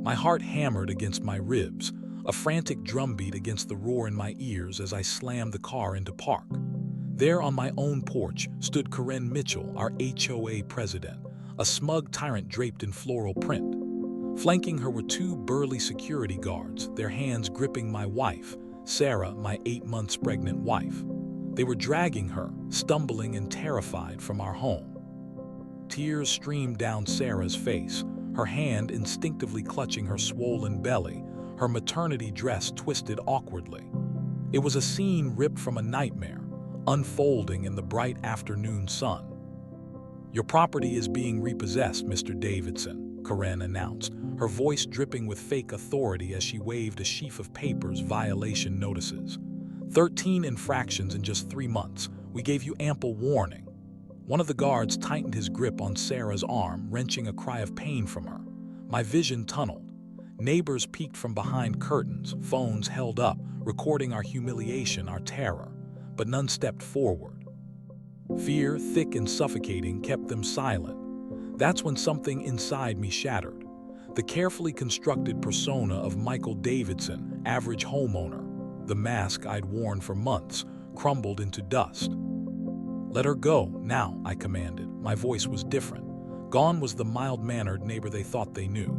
My heart hammered against my ribs, a frantic drumbeat against the roar in my ears as I slammed the car into park. There on my own porch stood Karen Mitchell, our HOA president, a smug tyrant draped in floral print. Flanking her were two burly security guards, their hands gripping my wife, Sarah, my 8 months pregnant wife. They were dragging her, stumbling and terrified, from our home. Tears streamed down Sarah's face, her hand instinctively clutching her swollen belly, her maternity dress twisted awkwardly. It was a scene ripped from a nightmare, unfolding in the bright afternoon sun. "Your property is being repossessed, Mr. Davidson," Karen announced, her voice dripping with fake authority as she waved a sheaf of papers, violation notices. 13 infractions in just 3 months. We gave you ample warning." One of the guards tightened his grip on Sarah's arm, wrenching a cry of pain from her. My vision tunneled. Neighbors peeked from behind curtains, phones held up, recording our humiliation, our terror. But none stepped forward. Fear, thick and suffocating, kept them silent. That's when something inside me shattered. The carefully constructed persona of Michael Davidson, average homeowner, the mask I'd worn for months, crumbled into dust. "Let her go, now," I commanded. My voice was different. Gone was the mild-mannered neighbor they thought they knew.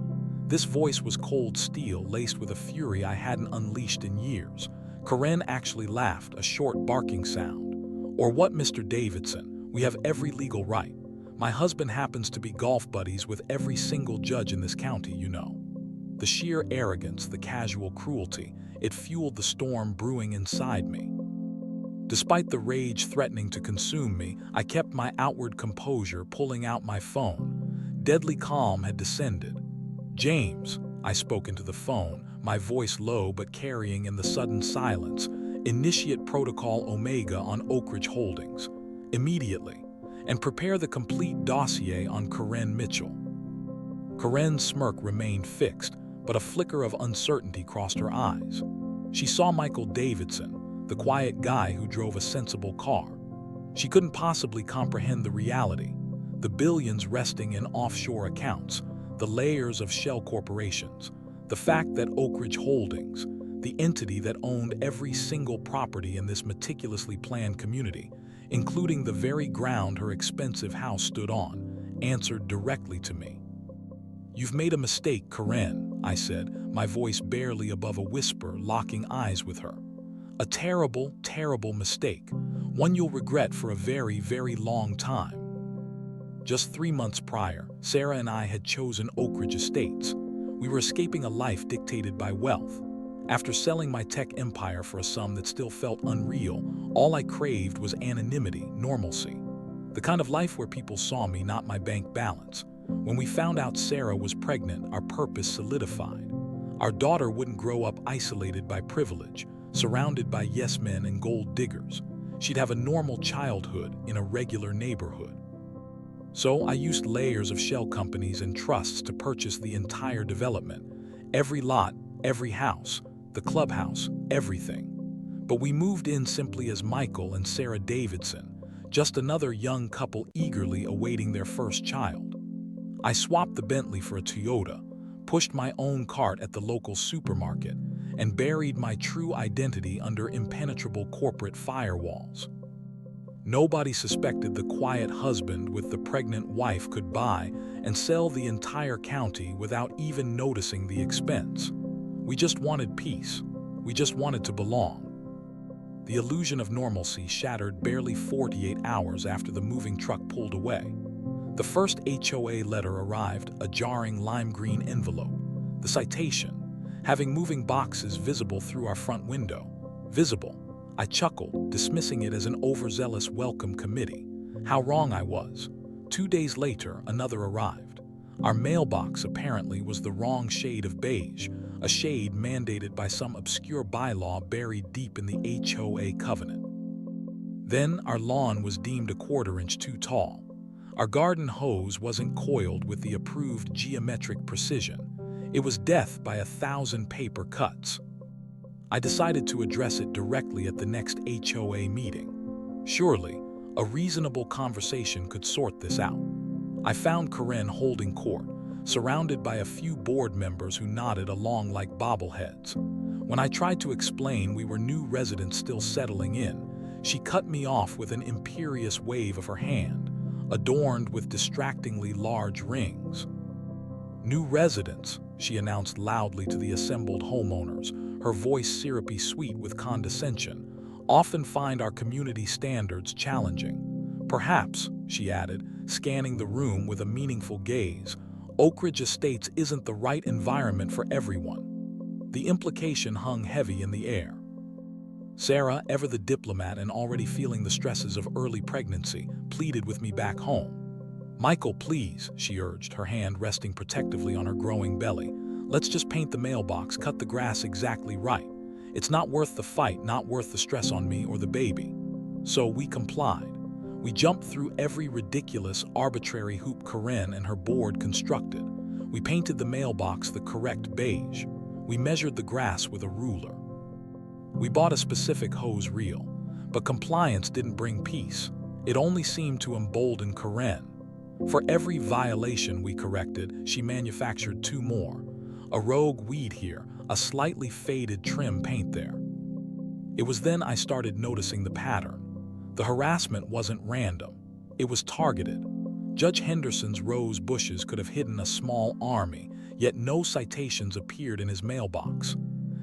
This voice was cold steel, laced with a fury I hadn't unleashed in years. Karen actually laughed, a short barking sound. "Or what, Mr. Davidson? We have every legal right. My husband happens to be golf buddies with every single judge in this county, you know." The sheer arrogance, the casual cruelty, it fueled the storm brewing inside me. Despite the rage threatening to consume me, I kept my outward composure, pulling out my phone. Deadly calm had descended. "James," I spoke into the phone, my voice low but carrying in the sudden silence, "initiate Protocol Omega on Oak Ridge Holdings. Immediately. And prepare the complete dossier on Karen Mitchell." Karen's smirk remained fixed, but a flicker of uncertainty crossed her eyes. She saw Michael Davidson, the quiet guy who drove a sensible car. She couldn't possibly comprehend the reality, the billions resting in offshore accounts, the layers of shell corporations, the fact that Oak Ridge Holdings, the entity that owned every single property in this meticulously planned community, including the very ground her expensive house stood on, answered directly to me. "You've made a mistake, Karen," I said, my voice barely above a whisper, locking eyes with her. "A terrible, terrible mistake, one you'll regret for a very, very long time." Just 3 months prior, Sarah and I had chosen Oak Ridge Estates. We were escaping a life dictated by wealth. After selling my tech empire for a sum that still felt unreal, all I craved was anonymity, normalcy. The kind of life where people saw me, not my bank balance. When we found out Sarah was pregnant, our purpose solidified. Our daughter wouldn't grow up isolated by privilege, surrounded by yes-men and gold diggers. She'd have a normal childhood in a regular neighborhood. So I used layers of shell companies and trusts to purchase the entire development. Every lot, every house, the clubhouse, everything. But we moved in simply as Michael and Sarah Davidson, just another young couple eagerly awaiting their first child. I swapped the Bentley for a Toyota, pushed my own cart at the local supermarket, and buried my true identity under impenetrable corporate firewalls. Nobody suspected the quiet husband with the pregnant wife could buy and sell the entire county without even noticing the expense. We just wanted peace. We just wanted to belong. The illusion of normalcy shattered barely 48 hours after the moving truck pulled away. The first HOA letter arrived, a jarring lime green envelope. The citation, having moving boxes visible through our front window. Visible. I chuckled, dismissing it as an overzealous welcome committee. How wrong I was. 2 days later, another arrived. Our mailbox apparently was the wrong shade of beige, a shade mandated by some obscure bylaw buried deep in the HOA covenant. Then our lawn was deemed a 1/4 inch too tall. Our garden hose wasn't coiled with the approved geometric precision. It was death by 1,000 paper cuts. I decided to address it directly at the next HOA meeting. Surely, a reasonable conversation could sort this out. I found Karen holding court, surrounded by a few board members who nodded along like bobbleheads. When I tried to explain we were new residents still settling in, she cut me off with an imperious wave of her hand, adorned with distractingly large rings. "New residents," she announced loudly to the assembled homeowners, her voice syrupy sweet with condescension, "often find our community standards challenging. Perhaps," she added, scanning the room with a meaningful gaze, "Oak Ridge Estates isn't the right environment for everyone." The implication hung heavy in the air. Sarah, ever the diplomat and already feeling the stresses of early pregnancy, pleaded with me back home. "Michael, please," she urged, her hand resting protectively on her growing belly. "Let's just paint the mailbox, cut the grass exactly right. It's not worth the fight, not worth the stress on me or the baby." So we complied. We jumped through every ridiculous, arbitrary hoop Karen and her board constructed. We painted the mailbox the correct beige. We measured the grass with a ruler. We bought a specific hose reel, but compliance didn't bring peace. It only seemed to embolden Karen. For every violation we corrected, she manufactured 2 more. A rogue weed here, a slightly faded trim paint there. It was then I started noticing the pattern. The harassment wasn't random. It was targeted. Judge Henderson's rose bushes could have hidden a small army, yet no citations appeared in his mailbox.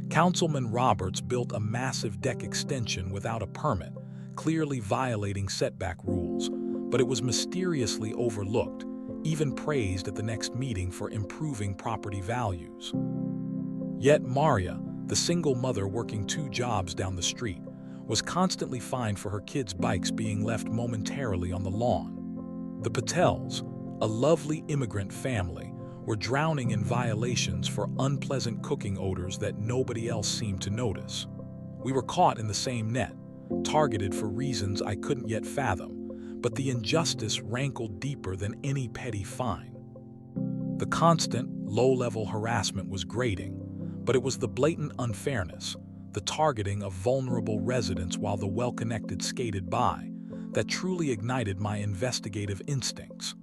Councilman Roberts built a massive deck extension without a permit, clearly violating setback rules, but it was mysteriously overlooked, even praised at the next meeting for improving property values. Yet Maria, the single mother working 2 jobs down the street, was constantly fined for her kids' bikes being left momentarily on the lawn. The Patels, a lovely immigrant family, were drowning in violations for unpleasant cooking odors that nobody else seemed to notice. We were caught in the same net, targeted for reasons I couldn't yet fathom, but the injustice rankled deeper than any petty fine. The constant, low-level harassment was grating, but it was the blatant unfairness, the targeting of vulnerable residents while the well-connected skated by, that truly ignited my investigative instincts.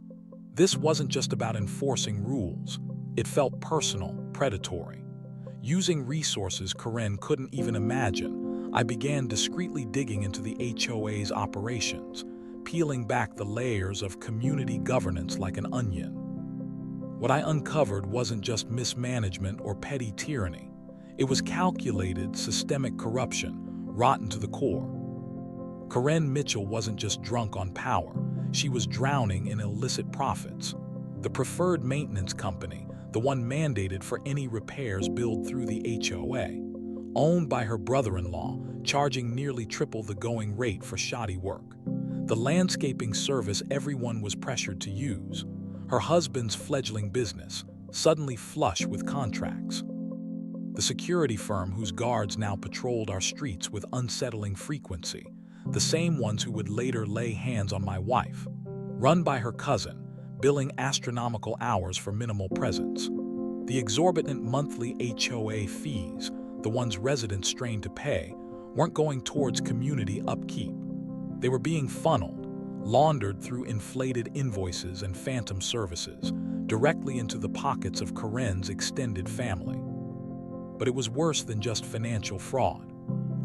This wasn't just about enforcing rules. It felt personal, predatory. Using resources Karen couldn't even imagine, I began discreetly digging into the HOA's operations, peeling back the layers of community governance like an onion. What I uncovered wasn't just mismanagement or petty tyranny. It was calculated, systemic corruption, rotten to the core. Karen Mitchell wasn't just drunk on power. She was drowning in illicit profits. The preferred maintenance company, the one mandated for any repairs billed through the HOA, owned by her brother-in-law, charging nearly triple the going rate for shoddy work. The landscaping service everyone was pressured to use. Her husband's fledgling business, suddenly flush with contracts. The security firm whose guards now patrolled our streets with unsettling frequency, the same ones who would later lay hands on my wife. Run by her cousin, billing astronomical hours for minimal presence. The exorbitant monthly HOA fees, the ones residents strained to pay, weren't going towards community upkeep. They were being funneled, laundered through inflated invoices and phantom services, directly into the pockets of Karen's extended family. But it was worse than just financial fraud.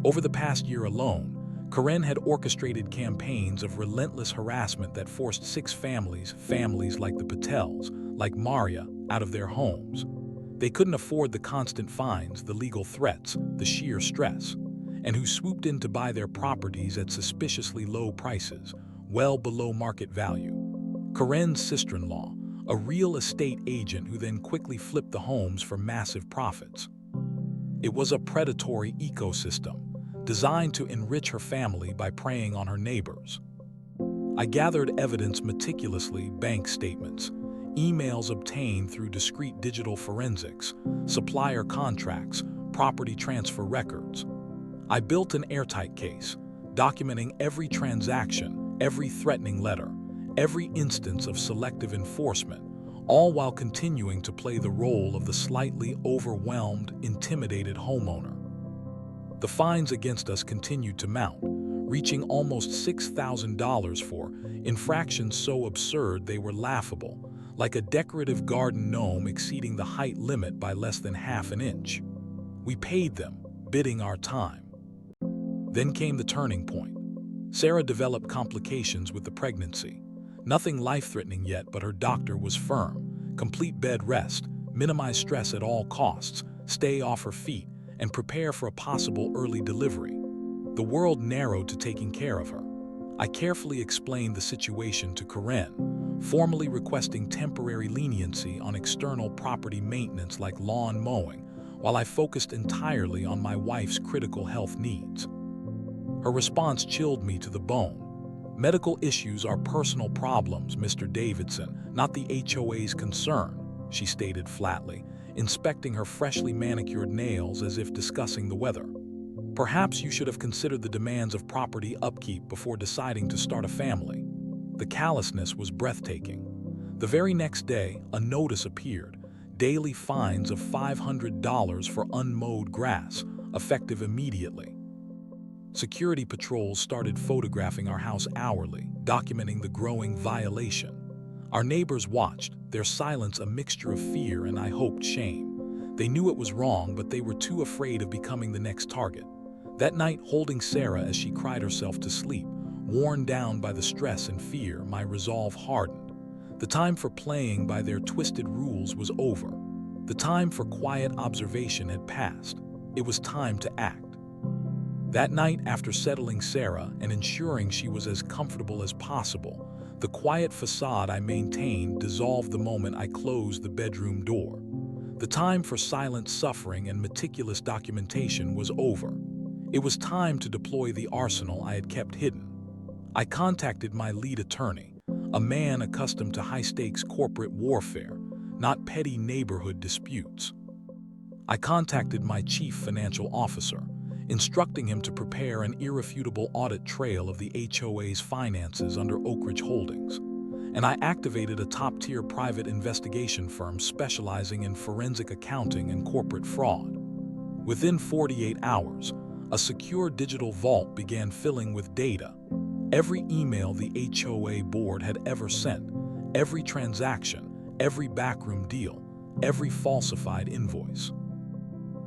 Over the past year alone, Karen had orchestrated campaigns of relentless harassment that forced 6 families like the Patels, like Maria, out of their homes. They couldn't afford the constant fines, the legal threats, the sheer stress, and who swooped in to buy their properties at suspiciously low prices, well below market value. Karen's sister-in-law, a real estate agent who then quickly flipped the homes for massive profits. It was a predatory ecosystem, designed to enrich her family by preying on her neighbors. I gathered evidence meticulously: bank statements, emails obtained through discreet digital forensics, supplier contracts, property transfer records. I built an airtight case, documenting every transaction, every threatening letter, every instance of selective enforcement, all while continuing to play the role of the slightly overwhelmed, intimidated homeowner. The fines against us continued to mount, reaching almost $6,000 for infractions so absurd they were laughable, like a decorative garden gnome exceeding the height limit by less than half an inch. We paid them, bidding our time. Then came the turning point. Sarah developed complications with the pregnancy. Nothing life-threatening yet, but her doctor was firm. Complete bed rest, minimize stress at all costs, stay off her feet, and prepare for a possible early delivery. The world narrowed to taking care of her. I carefully explained the situation to Karen, formally requesting temporary leniency on external property maintenance like lawn mowing, while I focused entirely on my wife's critical health needs. Her response chilled me to the bone. "Medical issues are personal problems, Mr. Davidson, not the HOA's concern," she stated flatly, inspecting her freshly manicured nails as if discussing the weather. "Perhaps you should have considered the demands of property upkeep before deciding to start a family." The callousness was breathtaking. The very next day, a notice appeared: daily fines of $500 for unmowed grass, effective immediately. Security patrols started photographing our house hourly, documenting the growing violation. Our neighbors watched, their silence a mixture of fear and, I hoped, shame. They knew it was wrong, but they were too afraid of becoming the next target. That night, holding Sarah as she cried herself to sleep, worn down by the stress and fear, my resolve hardened. The time for playing by their twisted rules was over. The time for quiet observation had passed. It was time to act. That night, after settling Sarah and ensuring she was as comfortable as possible, the quiet facade I maintained dissolved the moment I closed the bedroom door. The time for silent suffering and meticulous documentation was over. It was time to deploy the arsenal I had kept hidden. I contacted my lead attorney, a man accustomed to high-stakes corporate warfare, not petty neighborhood disputes. I contacted my chief financial officer, instructing him to prepare an irrefutable audit trail of the HOA's finances under Oak Ridge Holdings. And I activated a top-tier private investigation firm specializing in forensic accounting and corporate fraud. Within 48 hours, a secure digital vault began filling with data. Every email the HOA board had ever sent, every transaction, every backroom deal, every falsified invoice.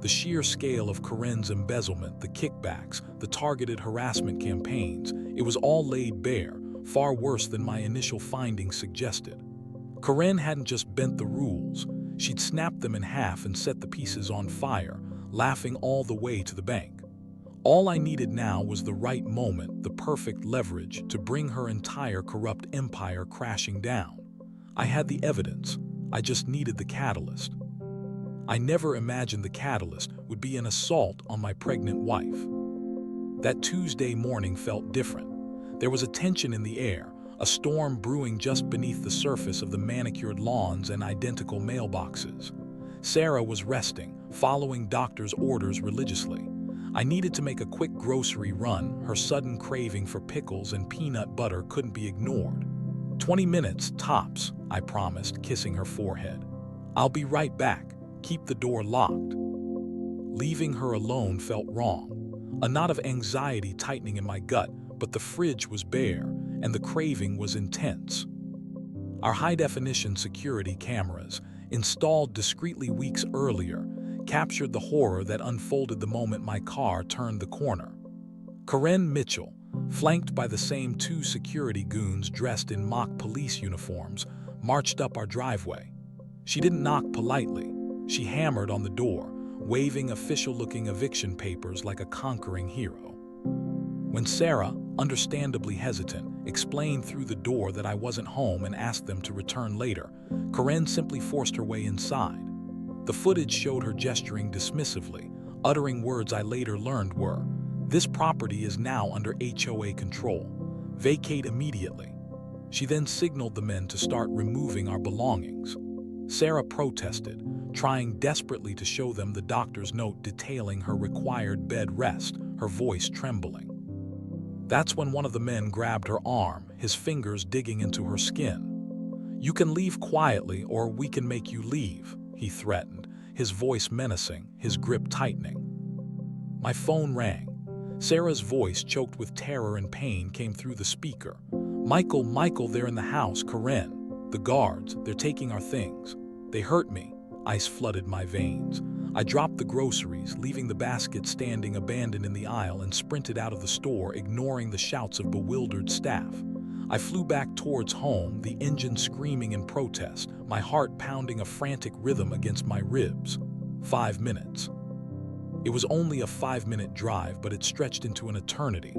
The sheer scale of Karen's embezzlement, the kickbacks, the targeted harassment campaigns, it was all laid bare, far worse than my initial findings suggested. Karen hadn't just bent the rules, she'd snapped them in half and set the pieces on fire, laughing all the way to the bank. All I needed now was the right moment, the perfect leverage to bring her entire corrupt empire crashing down. I had the evidence, I just needed the catalyst. I never imagined the catalyst would be an assault on my pregnant wife. That Tuesday morning felt different. There was a tension in the air, a storm brewing just beneath the surface of the manicured lawns and identical mailboxes. Sarah was resting, following doctor's orders religiously. I needed to make a quick grocery run. Her sudden craving for pickles and peanut butter couldn't be ignored. 20 minutes, tops, I promised, kissing her forehead. "I'll be right back. Keep the door locked." Leaving her alone felt wrong. A knot of anxiety tightening in my gut, but the fridge was bare, and the craving was intense. Our high-definition security cameras, installed discreetly weeks earlier, captured the horror that unfolded the moment my car turned the corner. Karen Mitchell, flanked by the same two security goons dressed in mock police uniforms, marched up our driveway. She didn't knock politely. She hammered on the door, waving official-looking eviction papers like a conquering hero. When Sarah, understandably hesitant, explained through the door that I wasn't home and asked them to return later, Karen simply forced her way inside. The footage showed her gesturing dismissively, uttering words I later learned were, "This property is now under HOA control. Vacate immediately." She then signaled the men to start removing our belongings. Sarah protested, trying desperately to show them the doctor's note detailing her required bed rest, her voice trembling. That's when one of the men grabbed her arm, his fingers digging into her skin. "You can leave quietly or we can make you leave," he threatened, his voice menacing, his grip tightening. My phone rang. Sarah's voice, choked with terror and pain, came through the speaker. Michael, they're in the house, Karen." The "The guards, they're taking our things. They hurt me." Ice flooded my veins. I dropped the groceries, leaving the basket standing abandoned in the aisle, and sprinted out of the store, ignoring the shouts of bewildered staff. I flew back towards home, the engine screaming in protest, my heart pounding a frantic rhythm against my ribs. 5 minutes. It was only a 5-minute drive, but it stretched into an eternity.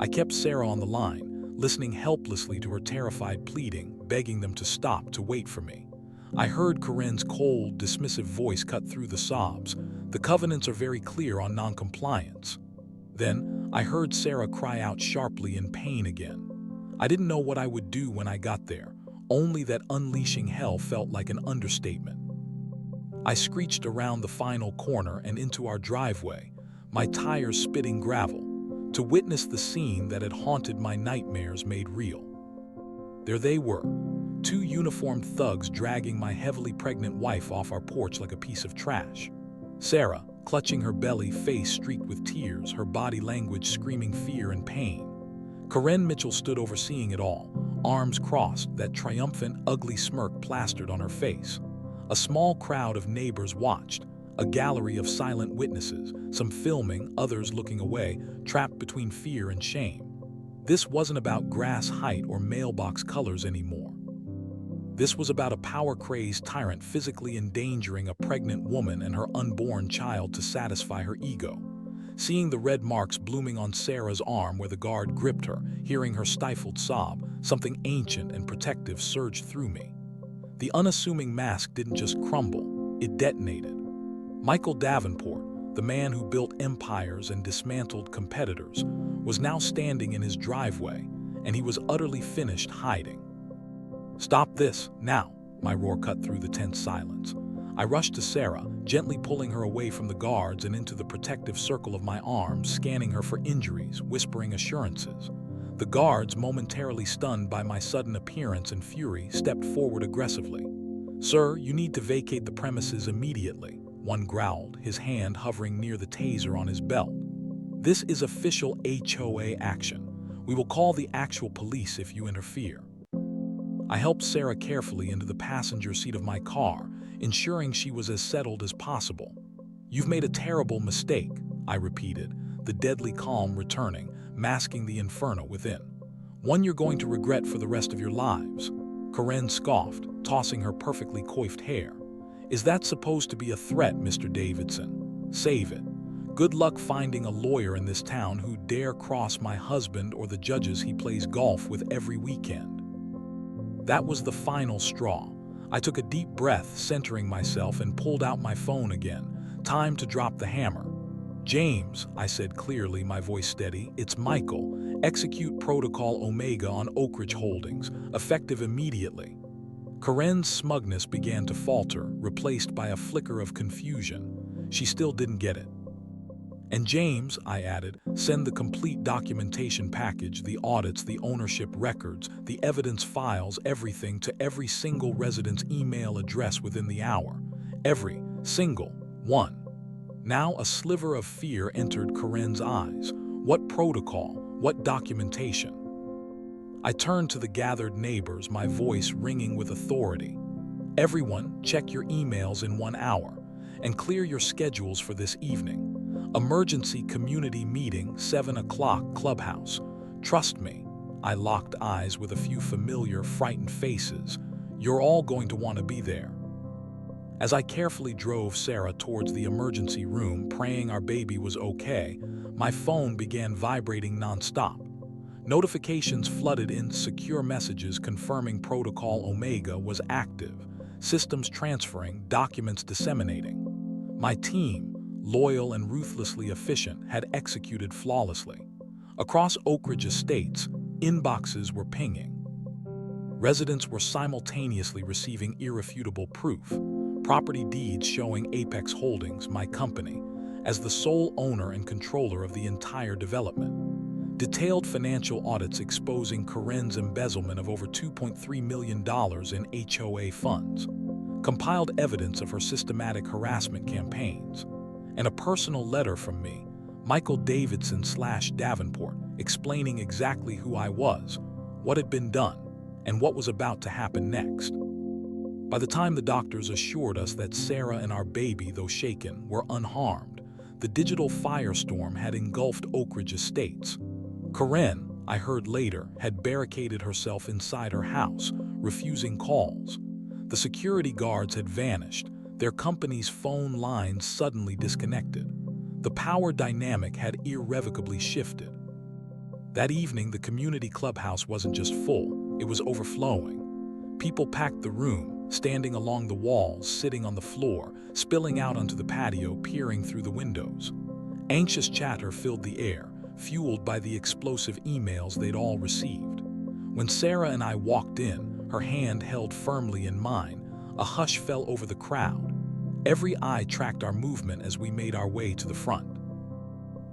I kept Sarah on the line, listening helplessly to her terrified pleading, begging them to stop, to wait for me. I heard Karen's cold, dismissive voice cut through the sobs. "The covenants are very clear on non-compliance." Then, I heard Sarah cry out sharply in pain again. I didn't know what I would do when I got there, only that unleashing hell felt like an understatement. I screeched around the final corner and into our driveway, my tires spitting gravel, to witness the scene that had haunted my nightmares made real. There they were, 2 uniformed thugs dragging my heavily pregnant wife off our porch like a piece of trash. Sarah, clutching her belly, face streaked with tears, her body language screaming fear and pain. Karen Mitchell stood overseeing it all, arms crossed, that triumphant, ugly smirk plastered on her face. A small crowd of neighbors watched, a gallery of silent witnesses, some filming, others looking away, trapped between fear and shame. This wasn't about grass height or mailbox colors anymore. This was about a power-crazed tyrant physically endangering a pregnant woman and her unborn child to satisfy her ego. Seeing the red marks blooming on Sarah's arm where the guard gripped her, hearing her stifled sob, something ancient and protective surged through me. The unassuming mask didn't just crumble, it detonated. Michael Davenport, the man who built empires and dismantled competitors, was now standing in his driveway, and he was utterly finished hiding. "Stop this, now!" my roar cut through the tense silence. I rushed to Sarah, gently pulling her away from the guards and into the protective circle of my arms, scanning her for injuries, whispering assurances. The guards, momentarily stunned by my sudden appearance and fury, stepped forward aggressively. "Sir, you need to vacate the premises immediately," one growled, his hand hovering near the taser on his belt. "This is official HOA action. We will call the actual police if you interfere." I helped Sarah carefully into the passenger seat of my car, ensuring she was as settled as possible. "You've made a terrible mistake," I repeated, the deadly calm returning, masking the inferno within. "One you're going to regret for the rest of your lives." Karen scoffed, tossing her perfectly coiffed hair. "Is that supposed to be a threat, Mr. Davidson? Save it. Good luck finding a lawyer in this town who dare cross my husband or the judges he plays golf with every weekend." That was the final straw. I took a deep breath, centering myself, and pulled out my phone again. Time to drop the hammer. "James," I said clearly, my voice steady, "it's Michael. Execute Protocol Omega on Oak Ridge Holdings, effective immediately." Karen's smugness began to falter, replaced by a flicker of confusion. She still didn't get it. "And James," I added, "send the complete documentation package, the audits, the ownership records, the evidence files, everything to every single resident's email address within the hour. Every single one." Now a sliver of fear entered Karen's eyes. What protocol? What documentation? I turned to the gathered neighbors, my voice ringing with authority. "Everyone, check your emails in 1 hour, and clear your schedules for this evening. Emergency community meeting, 7 o'clock, clubhouse. Trust me." I locked eyes with a few familiar, frightened faces. "You're all going to want to be there." As I carefully drove Sarah towards the emergency room, praying our baby was okay, my phone began vibrating nonstop. Notifications flooded in, secure messages confirming Protocol Omega was active, systems transferring, documents disseminating. My team, loyal and ruthlessly efficient, had executed flawlessly. Across Oak Ridge Estates, inboxes were pinging. Residents were simultaneously receiving irrefutable proof, property deeds showing Apex Holdings, my company, as the sole owner and controller of the entire development. Detailed financial audits exposing Karen's embezzlement of over $2.3 million in HOA funds. Compiled evidence of her systematic harassment campaigns. And a personal letter from me, Michael Davidson/Davenport, explaining exactly who I was, what had been done, and what was about to happen next. By the time the doctors assured us that Sarah and our baby, though shaken, were unharmed, the digital firestorm had engulfed Oak Ridge Estates. Karen, I heard later, had barricaded herself inside her house, refusing calls. The security guards had vanished, their company's phone lines suddenly disconnected. The power dynamic had irrevocably shifted. That evening, the community clubhouse wasn't just full, it was overflowing. People packed the room, standing along the walls, sitting on the floor, spilling out onto the patio, peering through the windows. Anxious chatter filled the air, fueled by the explosive emails they'd all received. When Sarah and I walked in, her hand held firmly in mine, a hush fell over the crowd. Every eye tracked our movement as we made our way to the front.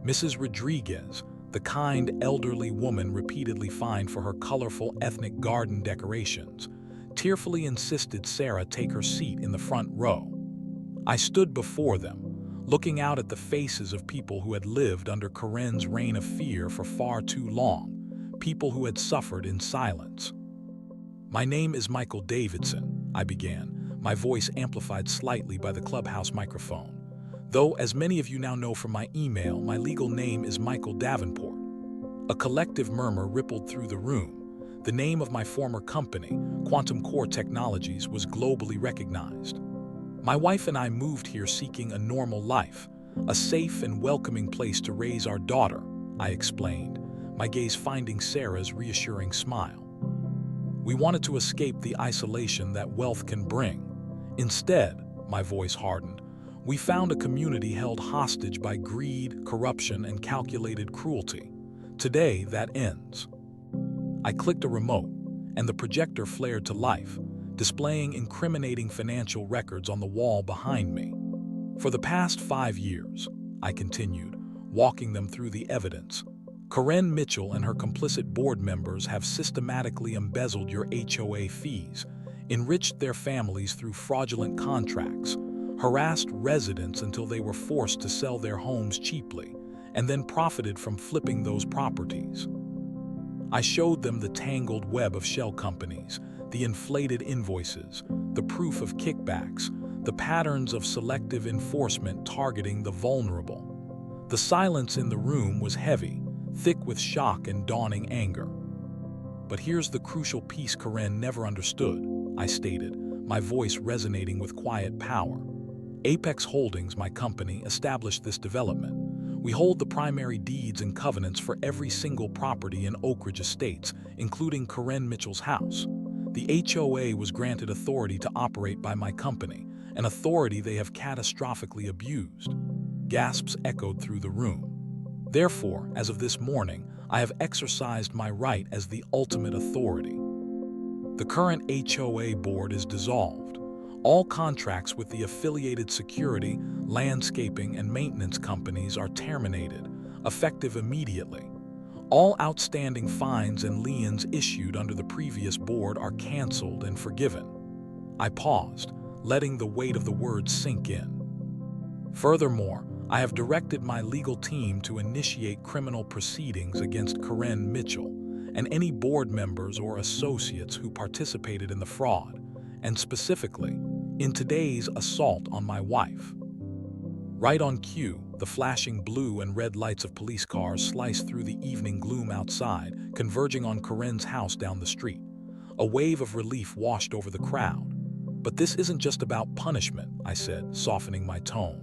Mrs. Rodriguez, the kind, elderly woman repeatedly fined for her colorful ethnic garden decorations, tearfully insisted Sarah take her seat in the front row. I stood before them, looking out at the faces of people who had lived under Karen's reign of fear for far too long, people who had suffered in silence. "My name is Michael Davidson," I began, my voice amplified slightly by the clubhouse microphone. Though, as many of you now know from my email, my legal name is Michael Davenport. A collective murmur rippled through the room. The name of my former company, Quantum Core Technologies, was globally recognized. My wife and I moved here seeking a normal life, a safe and welcoming place to raise our daughter, I explained, my gaze finding Sarah's reassuring smile. We wanted to escape the isolation that wealth can bring. Instead, my voice hardened, we found a community held hostage by greed, corruption, and calculated cruelty. Today, that ends. I clicked a remote, and the projector flared to life, displaying incriminating financial records on the wall behind me. For the past 5 years, I continued, walking them through the evidence, Karen Mitchell and her complicit board members have systematically embezzled your HOA fees, enriched their families through fraudulent contracts, harassed residents until they were forced to sell their homes cheaply, and then profited from flipping those properties. I showed them the tangled web of shell companies, the inflated invoices, the proof of kickbacks, the patterns of selective enforcement targeting the vulnerable. The silence in the room was heavy, thick with shock and dawning anger. But here's the crucial piece Karen never understood, I stated, my voice resonating with quiet power. Apex Holdings, my company, established this development. We hold the primary deeds and covenants for every single property in Oak Ridge Estates, including Karen Mitchell's house. The HOA was granted authority to operate by my company, an authority they have catastrophically abused. Gasps echoed through the room. Therefore, as of this morning, I have exercised my right as the ultimate authority. The current HOA board is dissolved. All contracts with the affiliated security, landscaping, and maintenance companies are terminated, effective immediately. All outstanding fines and liens issued under the previous board are canceled and forgiven. I paused, letting the weight of the words sink in. Furthermore, I have directed my legal team to initiate criminal proceedings against Karen Mitchell and any board members or associates who participated in the fraud, and specifically, in today's assault on my wife. Right on cue, the flashing blue and red lights of police cars sliced through the evening gloom outside, converging on Karen's house down the street. A wave of relief washed over the crowd. But this isn't just about punishment, I said, softening my tone.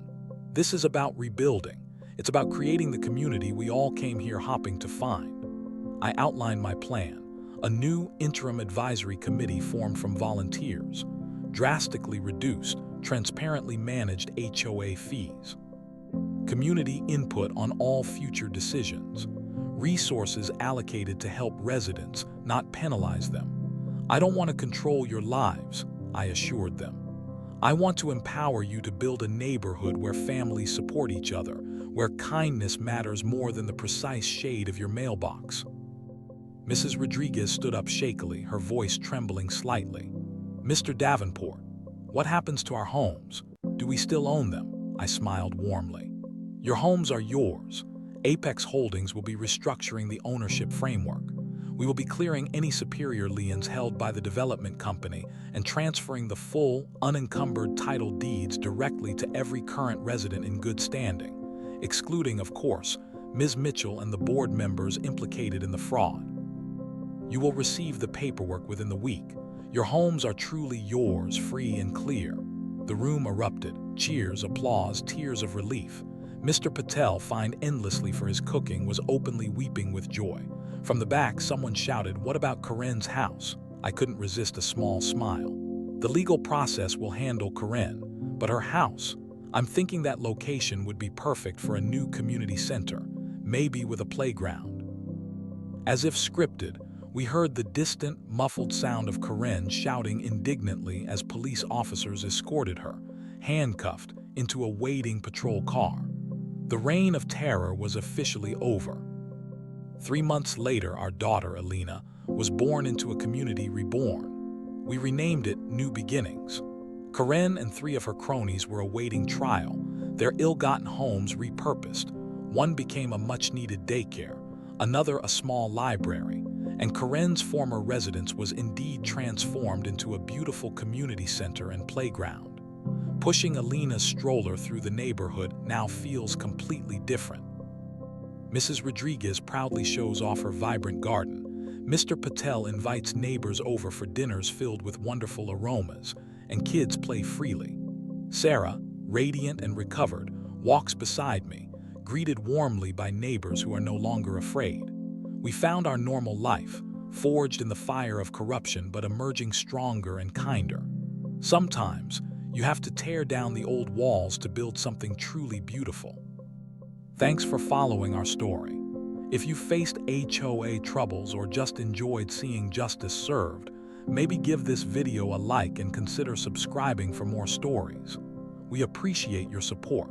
This is about rebuilding. It's about creating the community we all came here hoping to find. I outlined my plan, a new interim advisory committee formed from volunteers, drastically reduced, transparently managed HOA fees, community input on all future decisions, resources allocated to help residents, not penalize them. I don't want to control your lives, I assured them. I want to empower you to build a neighborhood where families support each other, where kindness matters more than the precise shade of your mailbox. Mrs. Rodriguez stood up shakily, her voice trembling slightly. "Mr. Davenport, what happens to our homes? Do we still own them?" I smiled warmly. "Your homes are yours. Apex Holdings will be restructuring the ownership framework. We will be clearing any superior liens held by the development company and transferring the full, unencumbered title deeds directly to every current resident in good standing, excluding, of course, Ms. Mitchell and the board members implicated in the fraud. You will receive the paperwork within the week. Your homes are truly yours, free and clear. The room erupted. Cheers, applause, tears of relief. Mr. Patel, fined endlessly for his cooking, was openly weeping with joy. From the back, someone shouted, "What about Karen's house?" I couldn't resist a small smile. The legal process will handle Karen, but her house? I'm thinking that location would be perfect for a new community center, maybe with a playground. As if scripted, we heard the distant, muffled sound of Karen shouting indignantly as police officers escorted her, handcuffed, into a waiting patrol car. The reign of terror was officially over. 3 months later, our daughter, Alina, was born into a community reborn. We renamed it New Beginnings. Karen and 3 of her cronies were awaiting trial, their ill-gotten homes repurposed. One became a much-needed daycare, another a small library, and Karen's former residence was indeed transformed into a beautiful community center and playground. Pushing Alina's stroller through the neighborhood now feels completely different. Mrs. Rodriguez proudly shows off her vibrant garden. Mr. Patel invites neighbors over for dinners filled with wonderful aromas, and kids play freely. Sarah, radiant and recovered, walks beside me, greeted warmly by neighbors who are no longer afraid. We found our normal life, forged in the fire of corruption but emerging stronger and kinder. Sometimes, you have to tear down the old walls to build something truly beautiful. Thanks for following our story. If you faced HOA troubles or just enjoyed seeing justice served, maybe give this video a like and consider subscribing for more stories. We appreciate your support.